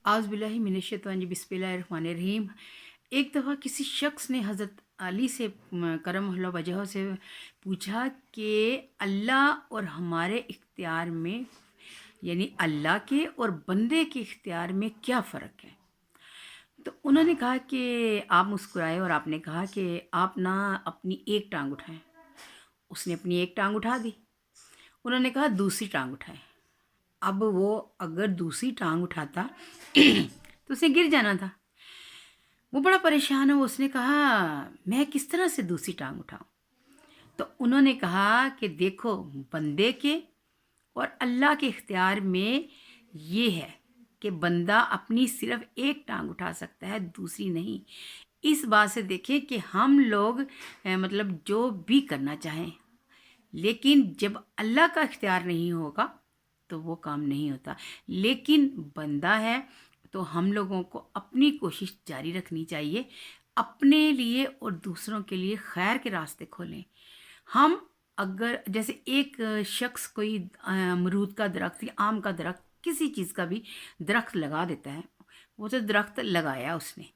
आउज़ बिल्लाहि मिनश शैतानिर बिस्मिल्लाहिर्रहमानिर्रहीम। एक दफ़ा किसी शख्स ने हज़रत अली से करमहुल्लाह वजह से पूछा कि अल्लाह और हमारे इख्तियार में, यानी अल्लाह के और बंदे के इख्तियार में क्या फ़र्क है। तो उन्होंने कहा कि आप मुस्कुराए और आपने कहा कि आप ना अपनी एक टांग उठाएं। उसने अपनी एक टांग उठा दी। उन्होंने कहा दूसरी टांग उठाएं। अब वो अगर दूसरी टांग उठाता तो उसे गिर जाना था। वो बड़ा परेशान है। उसने कहा मैं किस तरह से दूसरी टांग उठाऊं। तो उन्होंने कहा कि देखो, बंदे के और अल्लाह के इख्तियार में ये है कि बंदा अपनी सिर्फ एक टांग उठा सकता है, दूसरी नहीं। इस बात से देखें कि हम लोग मतलब जो भी करना चाहें, लेकिन जब अल्लाह का इख्तियार नहीं होगा तो वो काम नहीं होता। लेकिन बंदा है तो हम लोगों को अपनी कोशिश जारी रखनी चाहिए, अपने लिए और दूसरों के लिए खैर के रास्ते खोलें। हम अगर जैसे एक शख्स कोई अमरूद का दरख्त या आम का दरख्त, किसी चीज़ का भी दरख्त लगा देता है, वो तो दरख्त लगाया उसने,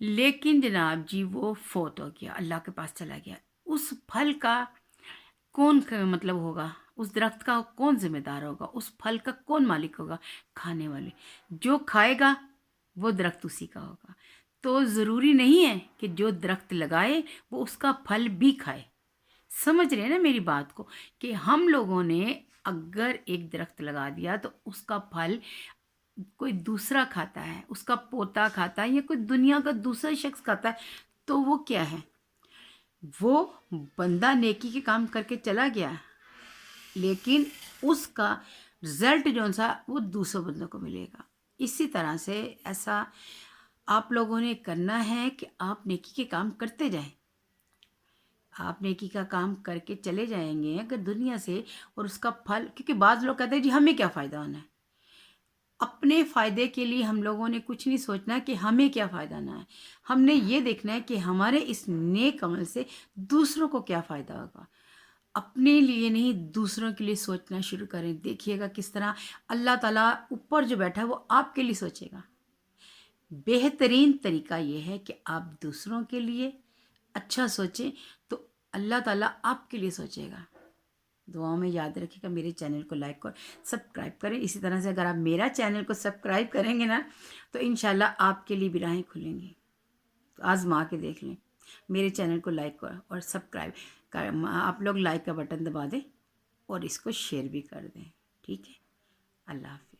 लेकिन जनाब जी वो फोत हो गया, अल्लाह के पास चला गया। उस फल का मतलब होगा, उस दरख्त का कौन जिम्मेदार होगा, उस फल का कौन मालिक होगा? खाने वाले। जो खाएगा वो दरख्त उसी का होगा। तो ज़रूरी नहीं है कि जो दरख्त लगाए वो उसका फल भी खाए। समझ रहे हैं ना मेरी बात को, कि हम लोगों ने अगर एक दरख्त लगा दिया तो उसका फल कोई दूसरा खाता है, उसका पोता खाता है या कोई दुनिया का दूसरा शख्स खाता है, तो वो क्या है? वो बंदा नेकी के काम करके चला गया, लेकिन उसका रिजल्ट जो सा वो दूसरों बंदों को मिलेगा। इसी तरह से ऐसा आप लोगों ने करना है कि आप नेकी के काम करते जाएं। आप नेकी का काम करके चले जाएंगे अगर दुनिया से, और उसका फल, क्योंकि बाद लोग कहते हैं जी हमें क्या फ़ायदा होना है। अपने फ़ायदे के लिए हम लोगों ने कुछ नहीं सोचना कि हमें क्या फ़ायदा ना है। हमने ये देखना है कि हमारे इस नेक अमल से दूसरों को क्या फ़ायदा होगा। अपने लिए नहीं, दूसरों के लिए सोचना शुरू करें। देखिएगा किस तरह अल्लाह ताला ऊपर जो बैठा है वो आपके लिए सोचेगा। बेहतरीन तरीका ये है कि आप दूसरों के लिए अच्छा सोचें तो अल्लाह ताला आपके लिए सोचेगा। दुआओं में याद रखिएगा। मेरे चैनल को लाइक और सब्सक्राइब करें। इसी तरह से अगर आप मेरा चैनल को सब्सक्राइब करेंगे ना, तो इंशाल्लाह आपके लिए भी राहें खुलेंगी। तो आज़मा के देख लें। मेरे चैनल को लाइक और सब्सक्राइब कर, आप लोग लाइक का बटन दबा दें और इसको शेयर भी कर दें। ठीक है। अल्लाह हाफ़िज़।